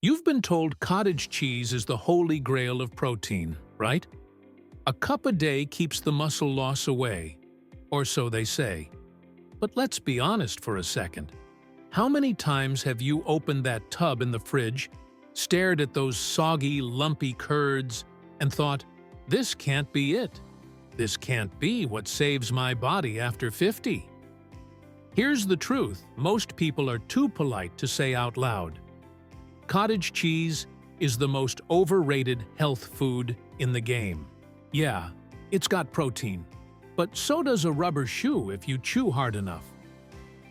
You've been told cottage cheese is the holy grail of protein, right? A cup a day keeps the muscle loss away, or so they say. But let's be honest for a second. How many times have you opened that tub in the fridge, stared at those soggy, lumpy curds, and thought, this can't be it. This can't be what saves my body after 50. Here's the truth most people are too polite to say out loud. Cottage cheese is the most overrated health food in the game. Yeah, it's got protein, but so does a rubber shoe if you chew hard enough.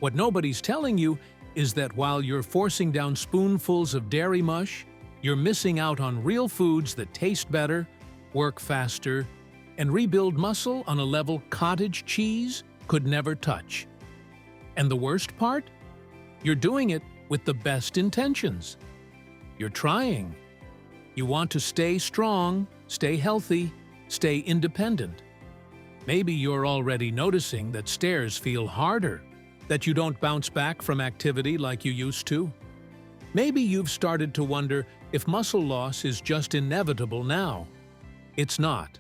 What nobody's telling you is that while you're forcing down spoonfuls of dairy mush, you're missing out on real foods that taste better, work faster, and rebuild muscle on a level cottage cheese could never touch. And the worst part? You're doing it with the best intentions. You're trying. You want to stay strong, stay healthy, stay independent. Maybe you're already noticing that stairs feel harder, that you don't bounce back from activity like you used to. Maybe you've started to wonder if muscle loss is just inevitable now. It's not.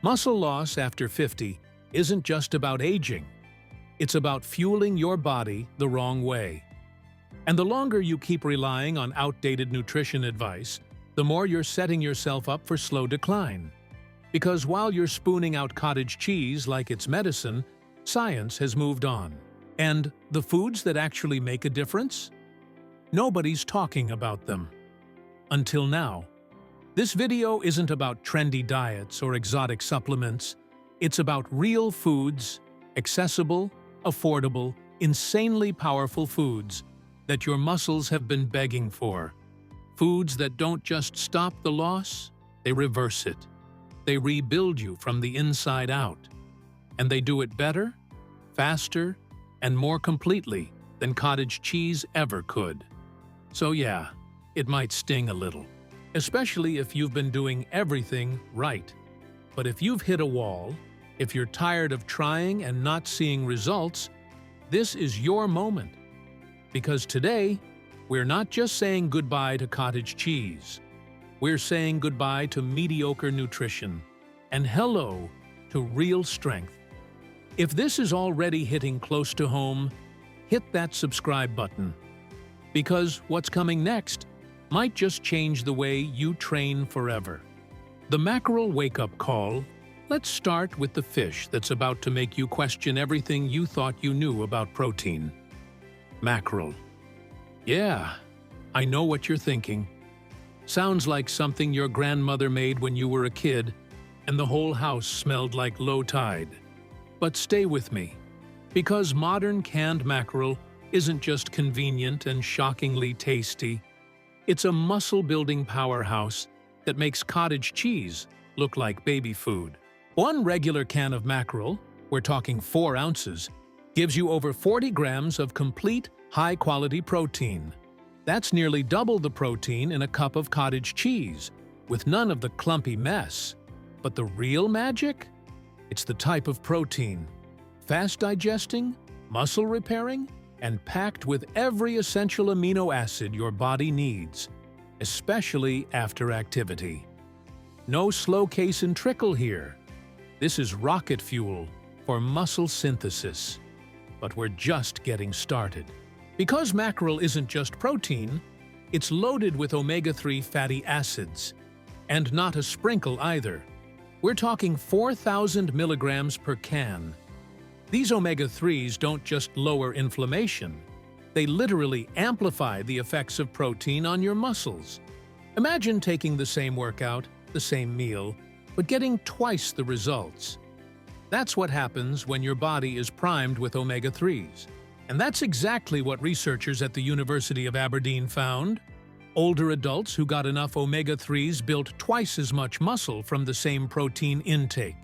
Muscle loss after 50 isn't just about aging. It's about fueling your body the wrong way. And the longer you keep relying on outdated nutrition advice, the more you're setting yourself up for slow decline. Because while you're spooning out cottage cheese like it's medicine, science has moved on. And the foods that actually make a difference? Nobody's talking about them. Until now. This video isn't about trendy diets or exotic supplements. It's about real foods, accessible, affordable, insanely powerful foods that your muscles have been begging for. Foods that don't just stop the loss, they reverse it. They rebuild you from the inside out. And they do it better, faster, and more completely than cottage cheese ever could. So yeah, it might sting a little, especially if you've been doing everything right. But if you've hit a wall, if you're tired of trying and not seeing results, this is your moment. Because today, we're not just saying goodbye to cottage cheese. We're saying goodbye to mediocre nutrition and hello to real strength. If this is already hitting close to home, hit that subscribe button. Because what's coming next might just change the way you train forever. The mackerel wake-up call. Let's start with the fish that's about to make you question everything you thought you knew about protein. Mackerel. Yeah, I know what you're thinking. Sounds like something your grandmother made when you were a kid, and the whole house smelled like low tide. But stay with me, because modern canned mackerel isn't just convenient and shockingly tasty. It's a muscle-building powerhouse that makes cottage cheese look like baby food. One regular can of mackerel, we're talking 4 ounces, gives you over 40 grams of complete, high-quality protein. That's nearly double the protein in a cup of cottage cheese, with none of the clumpy mess. But the real magic? It's the type of protein. Fast digesting, muscle repairing, and packed with every essential amino acid your body needs, especially after activity. No slow case and trickle here. This is rocket fuel for muscle synthesis. But we're just getting started. Because mackerel isn't just protein, it's loaded with omega-3 fatty acids. And not a sprinkle either. We're talking 4,000 milligrams per can. These omega-3s don't just lower inflammation. They literally amplify the effects of protein on your muscles. Imagine taking the same workout, the same meal, but getting twice the results. That's what happens when your body is primed with omega-3s. And that's exactly what researchers at the University of Aberdeen found. Older adults who got enough omega-3s built twice as much muscle from the same protein intake.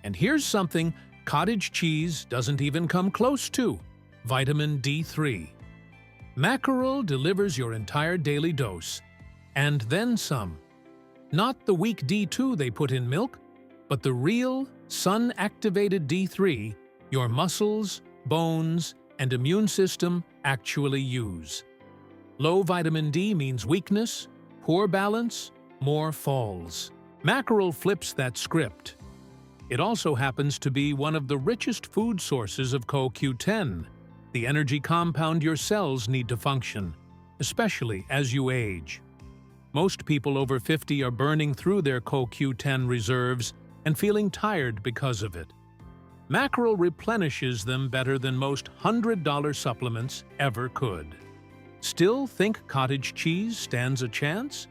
And here's something cottage cheese doesn't even come close to: vitamin D3. Mackerel delivers your entire daily dose, and then some. Not the weak D2 they put in milk, but the real, sun-activated D3 your muscles, bones, and immune system actually use. Low vitamin D means weakness, poor balance, more falls. Mackerel flips that script. It also happens to be one of the richest food sources of CoQ10, the energy compound your cells need to function, especially as you age. Most people over 50 are burning through their CoQ10 reserves and feeling tired because of it. Mackerel replenishes them better than most $100 supplements ever could. Still think cottage cheese stands a chance?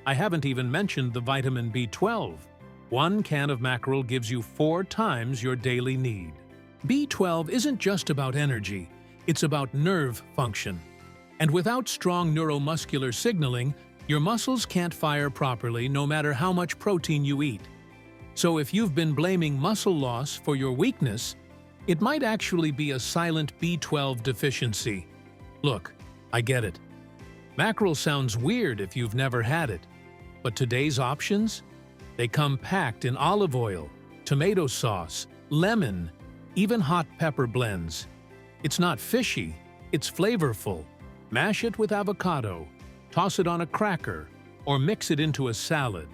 I haven't even mentioned the vitamin B12. One can of mackerel gives you 4 times your daily need. B12 isn't just about energy, it's about nerve function. And without strong neuromuscular signaling, your muscles can't fire properly no matter how much protein you eat. So if you've been blaming muscle loss for your weakness, it might actually be a silent B12 deficiency. Look, I get it. Mackerel sounds weird if you've never had it, but today's options? They come packed in olive oil, tomato sauce, lemon, even hot pepper blends. It's not fishy, it's flavorful. Mash it with avocado, toss it on a cracker, or mix it into a salad.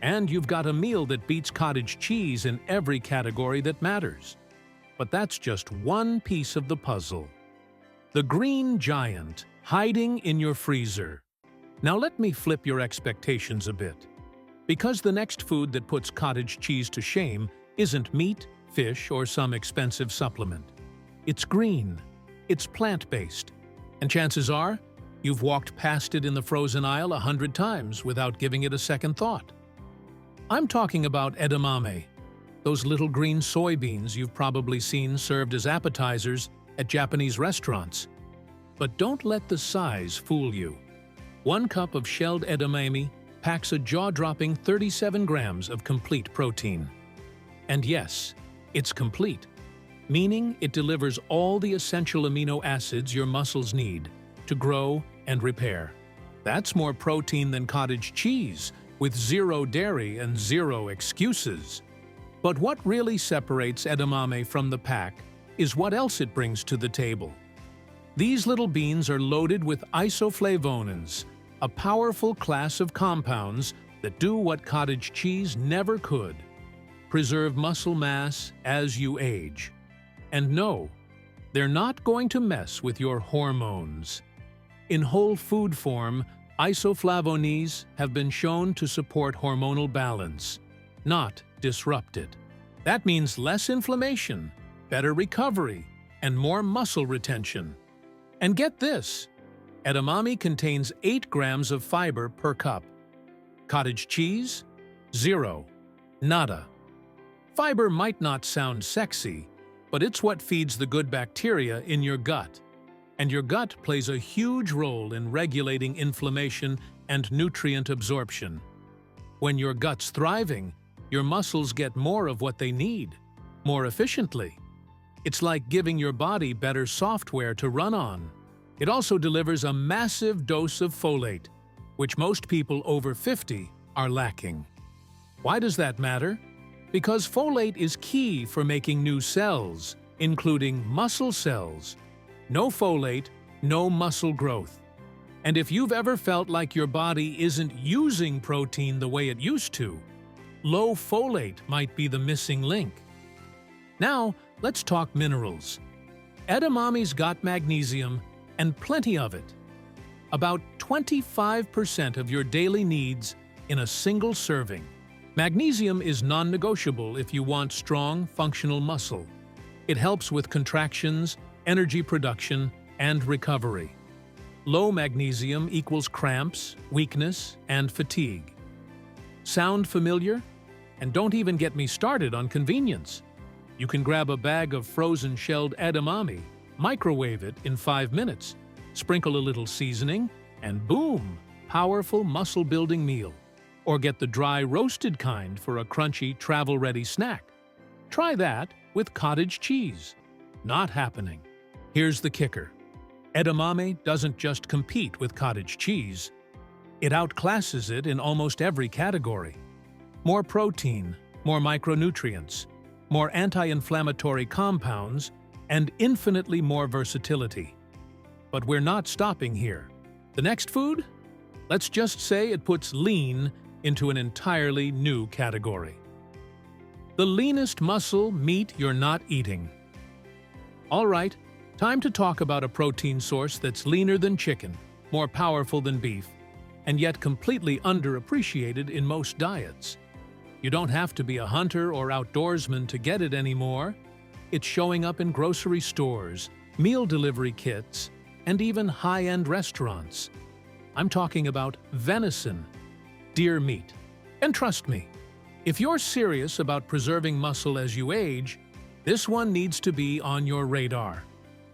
And you've got a meal that beats cottage cheese in every category that matters. But that's just one piece of the puzzle. The green giant hiding in your freezer. Now let me flip your expectations a bit. Because the next food that puts cottage cheese to shame isn't meat, fish, or some expensive supplement. It's green, it's plant-based, and chances are, you've walked past it in the frozen aisle 100 times without giving it a second thought. I'm talking about edamame, those little green soybeans you've probably seen served as appetizers at Japanese restaurants. But don't let the size fool you. 1 cup of shelled edamame packs a jaw-dropping 37 grams of complete protein. And yes, it's complete, meaning it delivers all the essential amino acids your muscles need to grow and repair. That's more protein than cottage cheese, with 0 dairy and 0 excuses. But what really separates edamame from the pack is what else it brings to the table. These little beans are loaded with isoflavones, a powerful class of compounds that do what cottage cheese never could: preserve muscle mass as you age. And no, they're not going to mess with your hormones. In whole food form, isoflavones have been shown to support hormonal balance, not disrupt it. That means less inflammation, better recovery, and more muscle retention. And get this, edamame contains 8 grams of fiber per cup. Cottage cheese? 0. Nada. Fiber might not sound sexy, but it's what feeds the good bacteria in your gut. And your gut plays a huge role in regulating inflammation and nutrient absorption. When your gut's thriving, your muscles get more of what they need, more efficiently. It's like giving your body better software to run on. It also delivers a massive dose of folate, which most people over 50 are lacking. Why does that matter? Because folate is key for making new cells, including muscle cells. No folate, no muscle growth. And if you've ever felt like your body isn't using protein the way it used to, low folate might be the missing link. Now, let's talk minerals. Edamame's got magnesium, and plenty of it. About 25% of your daily needs in a single serving. Magnesium is non-negotiable if you want strong, functional muscle. It helps with contractions, energy production, and recovery. Low magnesium equals cramps, weakness, and fatigue. Sound familiar? And don't even get me started on convenience. You can grab a bag of frozen shelled edamame, microwave it in 5 minutes, sprinkle a little seasoning, and boom, powerful muscle-building meal. Or get the dry roasted kind for a crunchy, travel-ready snack. Try that with cottage cheese. Not happening. Here's the kicker. Edamame doesn't just compete with cottage cheese. It outclasses it in almost every category. More protein, more micronutrients, more anti-inflammatory compounds, and infinitely more versatility. But we're not stopping here. The next food? Let's just say it puts lean into an entirely new category. The leanest muscle meat you're not eating. All right, time to talk about a protein source that's leaner than chicken, more powerful than beef, and yet completely underappreciated in most diets. You don't have to be a hunter or outdoorsman to get it anymore. It's showing up in grocery stores, meal delivery kits, and even high-end restaurants. I'm talking about venison, deer meat. And trust me, if you're serious about preserving muscle as you age, this one needs to be on your radar.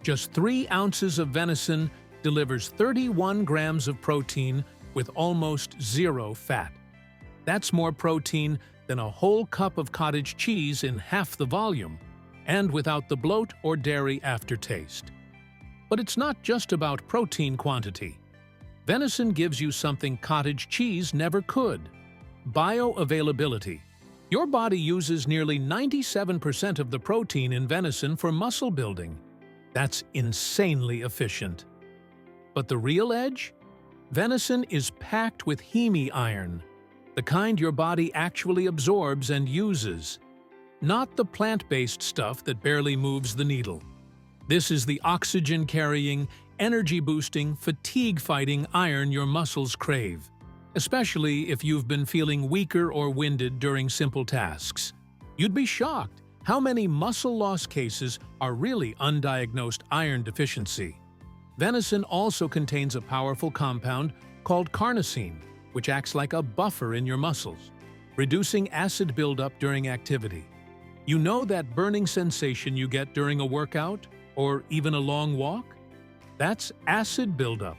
Just 3 ounces of venison delivers 31 grams of protein with almost 0 fat. That's more protein than a whole cup of cottage cheese in half the volume, and without the bloat or dairy aftertaste. But it's not just about protein quantity. Venison gives you something cottage cheese never could: bioavailability. Your body uses nearly 97% of the protein in venison for muscle building. That's insanely efficient. But the real edge? Venison is packed with heme iron, the kind your body actually absorbs and uses, not the plant-based stuff that barely moves the needle. This is the oxygen-carrying, energy-boosting, fatigue-fighting iron your muscles crave, especially if you've been feeling weaker or winded during simple tasks. You'd be shocked how many muscle loss cases are really undiagnosed iron deficiency. Venison also contains a powerful compound called carnosine, which acts like a buffer in your muscles, reducing acid buildup during activity. You know that burning sensation you get during a workout or even a long walk? That's acid buildup.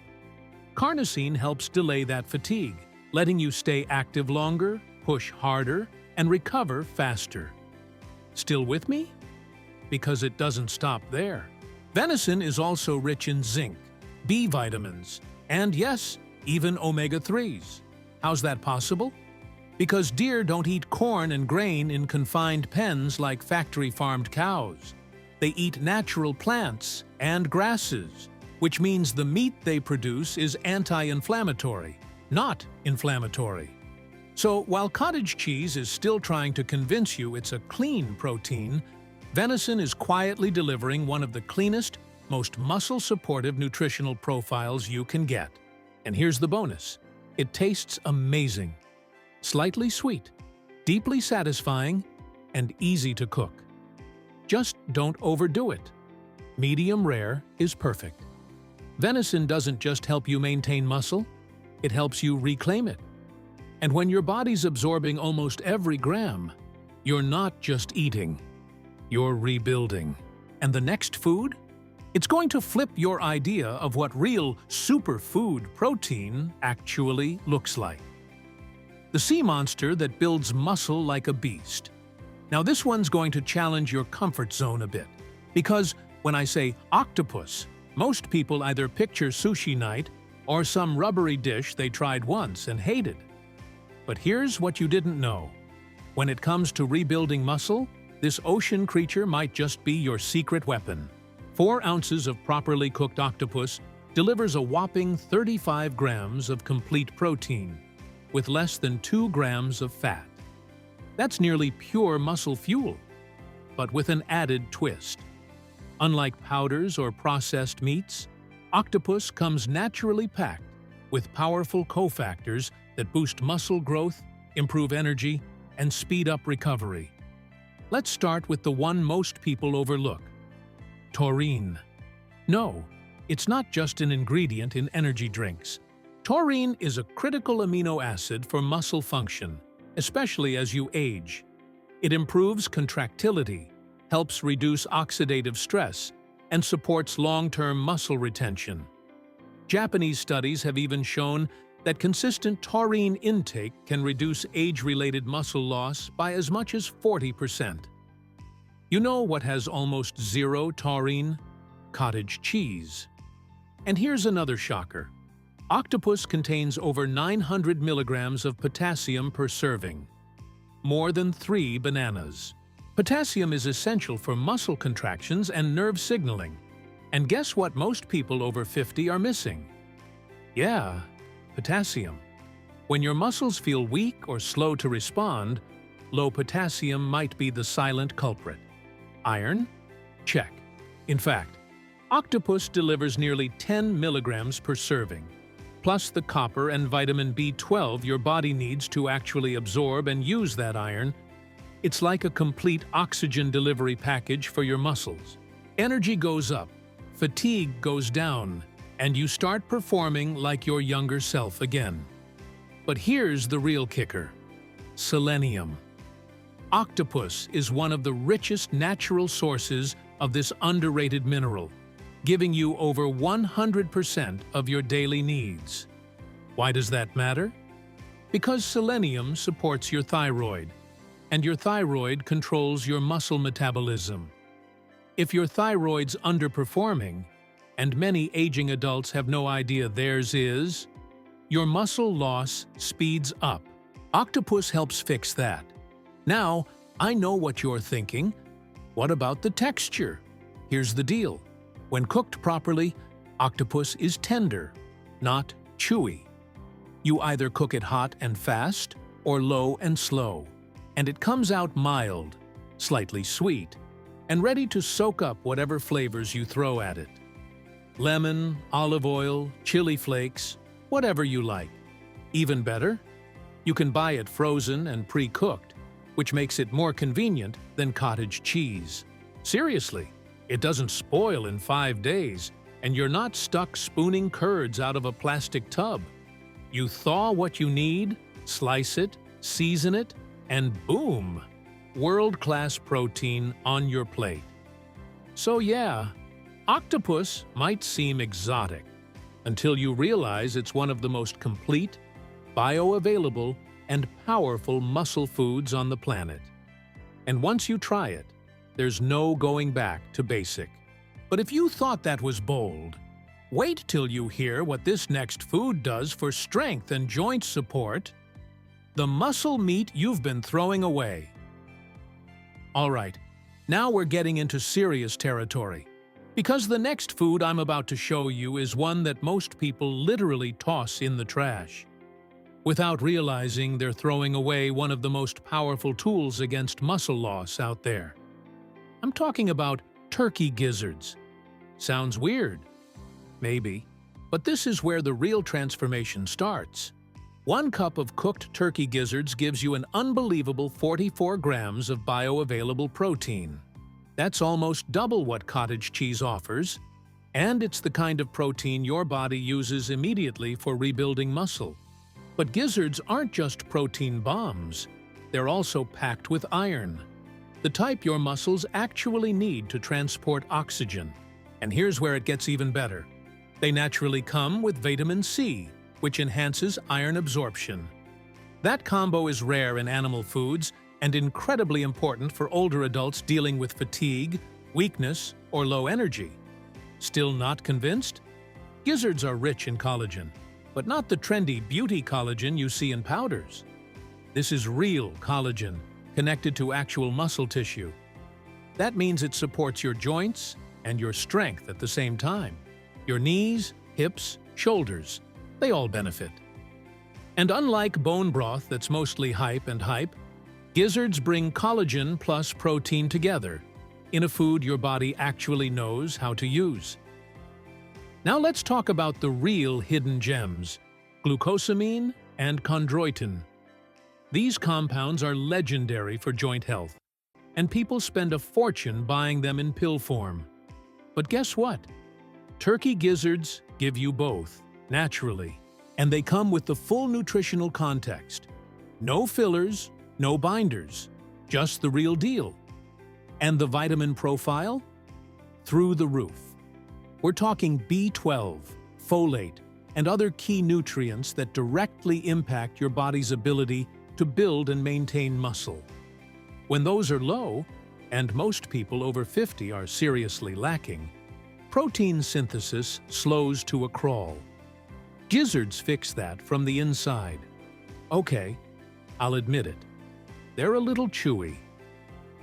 Carnosine helps delay that fatigue, letting you stay active longer, push harder, and recover faster. Still with me? Because it doesn't stop there. Venison is also rich in zinc, B vitamins, and yes, even omega-3s. How's that possible? Because deer don't eat corn and grain in confined pens like factory-farmed cows. They eat natural plants and grasses, which means the meat they produce is anti-inflammatory, not inflammatory. So while cottage cheese is still trying to convince you it's a clean protein, venison is quietly delivering one of the cleanest, most muscle-supportive nutritional profiles you can get. And here's the bonus: it tastes amazing. Slightly sweet, deeply satisfying, and easy to cook. Just don't overdo it. Medium rare is perfect. Venison doesn't just help you maintain muscle, it helps you reclaim it. And when your body's absorbing almost every gram, you're not just eating, you're rebuilding. And the next food? It's going to flip your idea of what real superfood protein actually looks like. The sea monster that builds muscle like a beast. Now this one's going to challenge your comfort zone a bit, because when I say octopus, most people either picture sushi night or some rubbery dish they tried once and hated. But here's what you didn't know. When it comes to rebuilding muscle, this ocean creature might just be your secret weapon. 4 ounces of properly cooked octopus delivers a whopping 35 grams of complete protein, with less than 2 grams of fat. That's nearly pure muscle fuel, but with an added twist. Unlike powders or processed meats, octopus comes naturally packed with powerful cofactors that boost muscle growth, improve energy, and speed up recovery. Let's start with the one most people overlook: taurine. No, it's not just an ingredient in energy drinks. Taurine is a critical amino acid for muscle function, especially as you age. It improves contractility, helps reduce oxidative stress, and supports long-term muscle retention. Japanese studies have even shown that consistent taurine intake can reduce age-related muscle loss by as much as 40%. You know what has almost 0 taurine? Cottage cheese. And here's another shocker. Octopus contains over 900 milligrams of potassium per serving, more than 3 bananas. Potassium is essential for muscle contractions and nerve signaling. And guess what most people over 50 are missing? Yeah, potassium. When your muscles feel weak or slow to respond, low potassium might be the silent culprit. Iron? Check. In fact, octopus delivers nearly 10 milligrams per serving, plus the copper and vitamin B12 your body needs to actually absorb and use that iron. It's like a complete oxygen delivery package for your muscles. Energy goes up, fatigue goes down, and you start performing like your younger self again. But here's the real kicker: selenium. Octopus is one of the richest natural sources of this underrated mineral, giving you over 100% of your daily needs. Why does that matter? Because selenium supports your thyroid, and your thyroid controls your muscle metabolism. If your thyroid's underperforming, and many aging adults have no idea theirs is, your muscle loss speeds up. Octopus helps fix that. Now, I know what you're thinking. What about the texture? Here's the deal. When cooked properly, octopus is tender, not chewy. You either cook it hot and fast, or low and slow, and it comes out mild, slightly sweet, and ready to soak up whatever flavors you throw at it. Lemon, olive oil, chili flakes, whatever you like. Even better, you can buy it frozen and pre-cooked, which makes it more convenient than cottage cheese. Seriously, it doesn't spoil in 5 days, and you're not stuck spooning curds out of a plastic tub. You thaw what you need, slice it, season it, and boom! World-class protein on your plate. So yeah, octopus might seem exotic, until you realize it's one of the most complete, bioavailable, and powerful muscle foods on the planet. And once you try it, there's no going back to basic. But if you thought that was bold, wait till you hear what this next food does for strength and joint support: the muscle meat you've been throwing away. All right, now we're getting into serious territory, because the next food I'm about to show you is one that most people literally toss in the trash, without realizing they're throwing away one of the most powerful tools against muscle loss out there. I'm talking about turkey gizzards. Sounds weird? Maybe. But this is where the real transformation starts. 1 cup of cooked turkey gizzards gives you an unbelievable 44 grams of bioavailable protein. That's almost double what cottage cheese offers, and it's the kind of protein your body uses immediately for rebuilding muscle. But gizzards aren't just protein bombs. They're also packed with iron, the type your muscles actually need to transport oxygen. And here's where it gets even better. They naturally come with vitamin C, which enhances iron absorption. That combo is rare in animal foods and incredibly important for older adults dealing with fatigue, weakness, or low energy. Still not convinced? Gizzards are rich in collagen, but not the trendy beauty collagen you see in powders. This is real collagen, connected to actual muscle tissue. That means it supports your joints and your strength at the same time. Your knees, hips, shoulders, they all benefit. And unlike bone broth that's mostly hype, gizzards bring collagen plus protein together in a food your body actually knows how to use. Now let's talk about the real hidden gems: glucosamine and chondroitin. These compounds are legendary for joint health, and people spend a fortune buying them in pill form. But guess what? Turkey gizzards give you both, naturally, and they come with the full nutritional context. No fillers, no binders, just the real deal. And the vitamin profile? Through the roof. We're talking B12, folate, and other key nutrients that directly impact your body's ability to build and maintain muscle. When those are low, and most people over 50 are seriously lacking, protein synthesis slows to a crawl. Gizzards fix that from the inside. Okay, I'll admit it. They're a little chewy,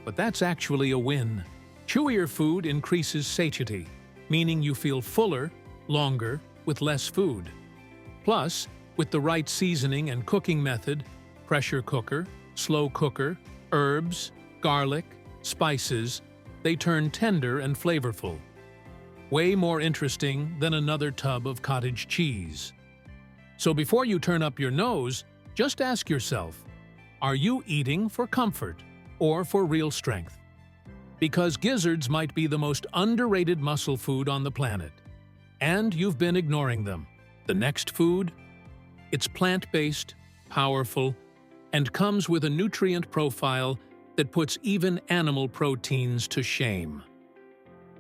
but that's actually a win. Chewier food increases satiety, meaning you feel fuller, longer, with less food. Plus, with the right seasoning and cooking method, pressure cooker, slow cooker, herbs, garlic, spices, they turn tender and flavorful. Way more interesting than another tub of cottage cheese. So before you turn up your nose, just ask yourself, are you eating for comfort or for real strength? Because gizzards might be the most underrated muscle food on the planet. And you've been ignoring them. The next food? It's plant-based, powerful, and comes with a nutrient profile that puts even animal proteins to shame.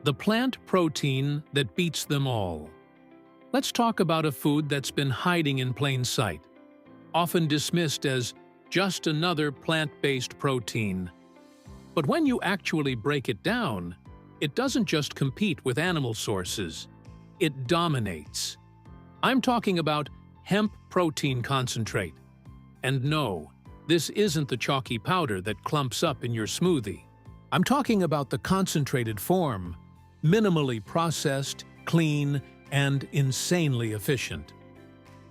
The plant protein that beats them all. Let's talk about a food that's been hiding in plain sight, often dismissed as just another plant-based protein. But when you actually break it down, it doesn't just compete with animal sources, it dominates. I'm talking about hemp protein concentrate. And no, this isn't the chalky powder that clumps up in your smoothie. I'm talking about the concentrated form, minimally processed, clean, and insanely efficient.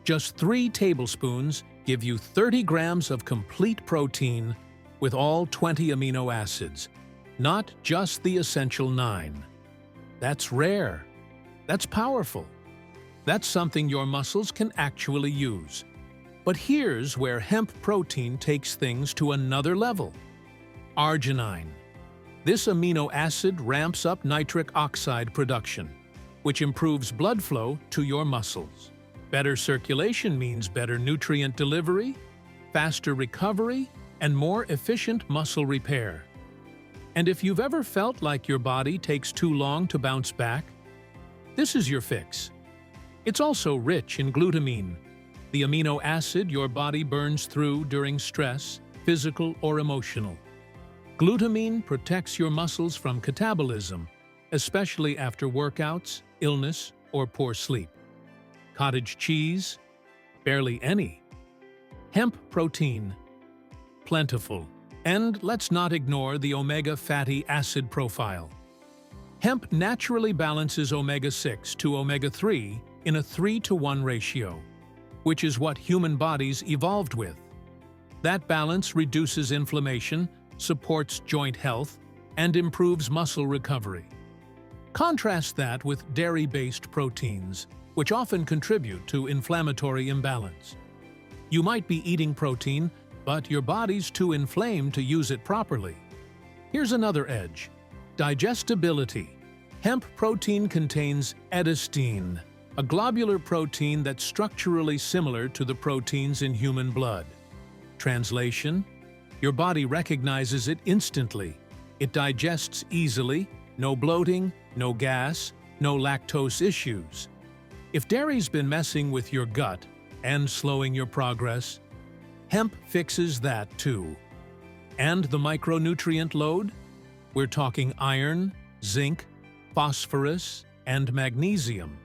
Just 3 tablespoons give you 30 grams of complete protein with all 20 amino acids, not just the essential 9. That's rare. That's powerful. That's something your muscles can actually use. But here's where hemp protein takes things to another level. Arginine. This amino acid ramps up nitric oxide production, which improves blood flow to your muscles. Better circulation means better nutrient delivery, faster recovery, and more efficient muscle repair. And if you've ever felt like your body takes too long to bounce back, this is your fix. It's also rich in glutamine, the amino acid your body burns through during stress, physical or emotional. Glutamine protects your muscles from catabolism, especially after workouts, illness, or poor sleep. Cottage cheese? Barely any. Hemp protein? Plentiful. And let's not ignore the omega fatty acid profile. Hemp naturally balances omega-6 to omega-3 in a 3-to-1 ratio, which is what human bodies evolved with. That balance reduces inflammation, supports joint health, and improves muscle recovery. Contrast that with dairy-based proteins, which often contribute to inflammatory imbalance. You might be eating protein, but your body's too inflamed to use it properly. Here's another edge: digestibility. Hemp protein contains edestine, a globular protein that's structurally similar to the proteins in human blood. Translation: your body recognizes it instantly. It digests easily, no bloating, no gas, no lactose issues. If dairy's been messing with your gut and slowing your progress, hemp fixes that too. And the micronutrient load? We're talking iron, zinc, phosphorus, and magnesium,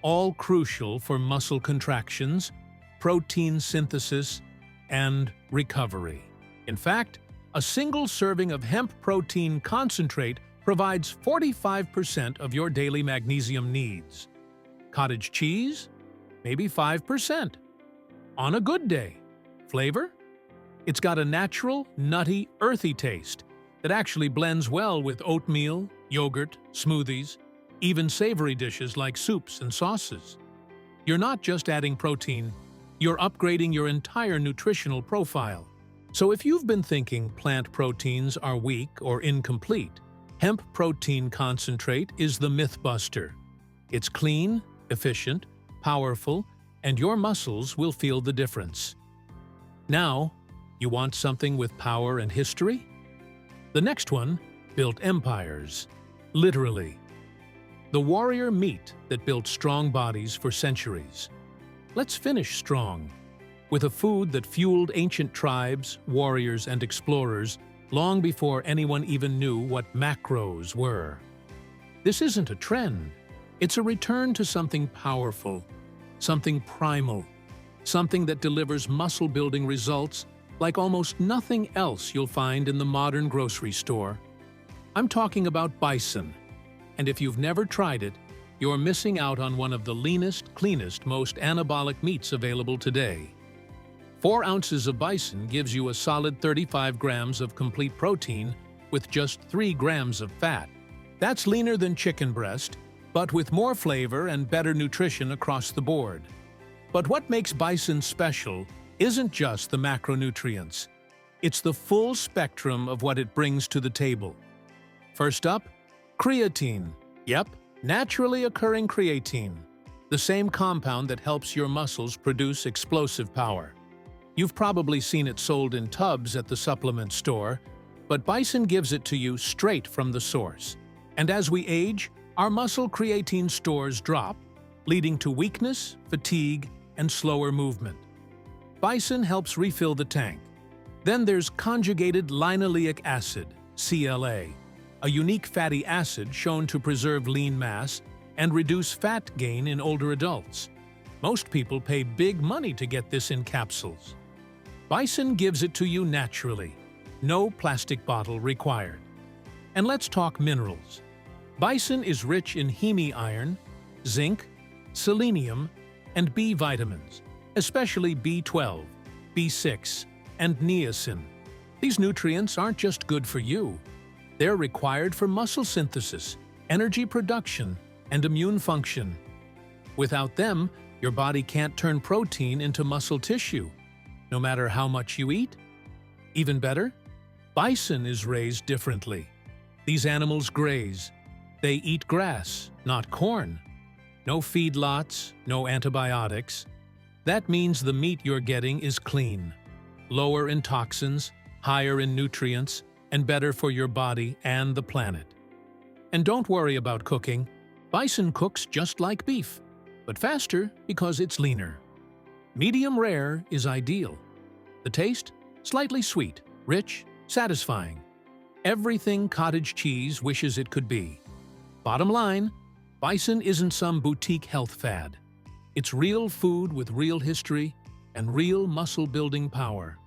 all crucial for muscle contractions, protein synthesis, and recovery. In fact, a single serving of hemp protein concentrate provides 45% of your daily magnesium needs. Cottage cheese? Maybe 5%. On a good day. Flavor? It's got a natural, nutty, earthy taste that actually blends well with oatmeal, yogurt, smoothies, even savory dishes like soups and sauces. You're not just adding protein, you're upgrading your entire nutritional profile. So if you've been thinking plant proteins are weak or incomplete, hemp protein concentrate is the myth buster. It's clean, efficient, powerful, and your muscles will feel the difference. Now, you want something with power and history? The next one built empires. Literally. The warrior meat that built strong bodies for centuries. Let's finish strong, with a food that fueled ancient tribes, warriors, and explorers long before anyone even knew what macros were. This isn't a trend. It's a return to something powerful, something primal, something that delivers muscle-building results like almost nothing else you'll find in the modern grocery store. I'm talking about bison. And if you've never tried it, you're missing out on one of the leanest, cleanest, most anabolic meats available today. 4 ounces of bison gives you a solid 35 grams of complete protein with just 3 grams of fat. That's leaner than chicken breast, but with more flavor and better nutrition across the board. But what makes bison special isn't just the macronutrients. It's the full spectrum of what it brings to the table. First up, creatine. Yep, naturally occurring creatine, the same compound that helps your muscles produce explosive power. You've probably seen it sold in tubs at the supplement store, but bison gives it to you straight from the source. And as we age, our muscle creatine stores drop, leading to weakness, fatigue, and slower movement. Bison helps refill the tank. Then there's conjugated linoleic acid, CLA, a unique fatty acid shown to preserve lean mass and reduce fat gain in older adults. Most people pay big money to get this in capsules. Bison gives it to you naturally. No plastic bottle required. And let's talk minerals. Bison is rich in heme iron, zinc, selenium, and B vitamins, especially B12, B6, and niacin. These nutrients aren't just good for you. They're required for muscle synthesis, energy production, and immune function. Without them, your body can't turn protein into muscle tissue, no matter how much you eat. Even better, bison is raised differently. These animals graze. They eat grass, not corn. No feedlots, no antibiotics. That means the meat you're getting is clean, lower in toxins, higher in nutrients, and better for your body and the planet. And don't worry about cooking. Bison cooks just like beef, but faster because it's leaner. Medium rare is ideal. The taste? Slightly sweet, rich, satisfying. Everything cottage cheese wishes it could be. Bottom line, bison isn't some boutique health fad. It's real food with real history and real muscle-building power.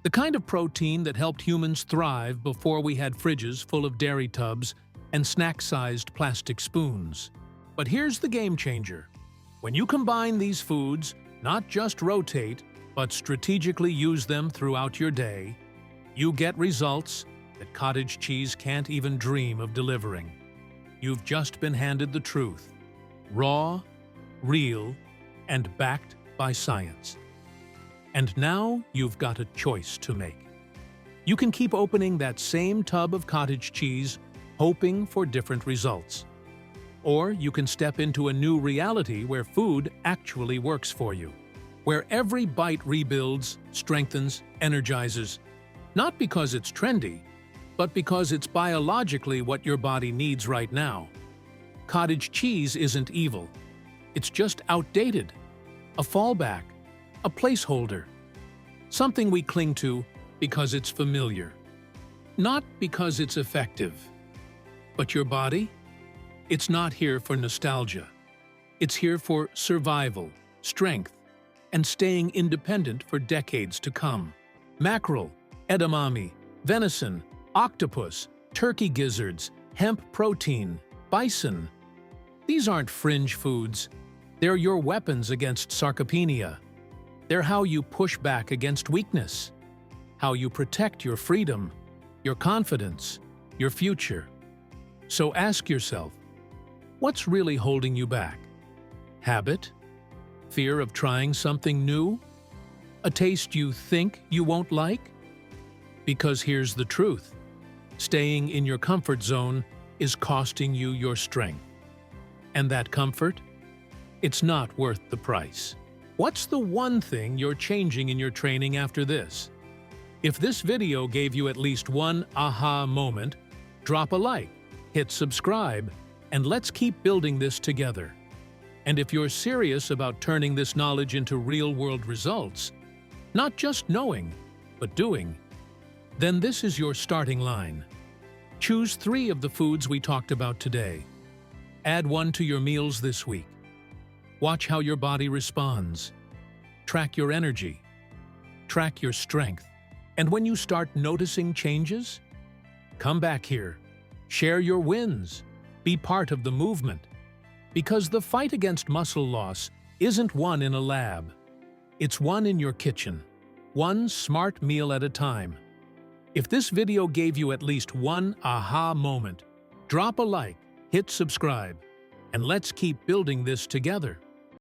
The kind of protein that helped humans thrive before we had fridges full of dairy tubs and snack-sized plastic spoons. But here's the game changer. When you combine these foods, not just rotate, but strategically use them throughout your day, you get results that cottage cheese can't even dream of delivering. You've just been handed the truth. Raw, real, and backed by science. And now you've got a choice to make. You can keep opening that same tub of cottage cheese, hoping for different results. Or you can step into a new reality where food actually works for you, where every bite rebuilds, strengthens, energizes, not because it's trendy, but because it's biologically what your body needs right now. Cottage cheese isn't evil. It's just outdated, a fallback, a placeholder, something we cling to because it's familiar, not because it's effective. But your body? It's not here for nostalgia. It's here for survival, strength, and staying independent for decades to come. Mackerel, edamame, venison, octopus, turkey gizzards, hemp protein, bison. These aren't fringe foods. They're your weapons against sarcopenia. They're how you push back against weakness, how you protect your freedom, your confidence, your future. So ask yourself, what's really holding you back? Habit? Fear of trying something new? A taste you think you won't like? Because here's the truth. Staying in your comfort zone is costing you your strength. And that comfort? It's not worth the price. What's the one thing you're changing in your training after this? If this video gave you at least one aha moment, drop a like, hit subscribe, and let's keep building this together. And if you're serious about turning this knowledge into real-world results, not just knowing, but doing, then this is your starting line. Choose 3 of the foods we talked about today. Add 1 to your meals this week. Watch how your body responds. Track your energy. Track your strength. And when you start noticing changes, come back here. Share your wins. Be part of the movement. Because the fight against muscle loss isn't won in a lab. It's won in your kitchen, one smart meal at a time. If this video gave you at least one aha moment, drop a like, hit subscribe, and let's keep building this together.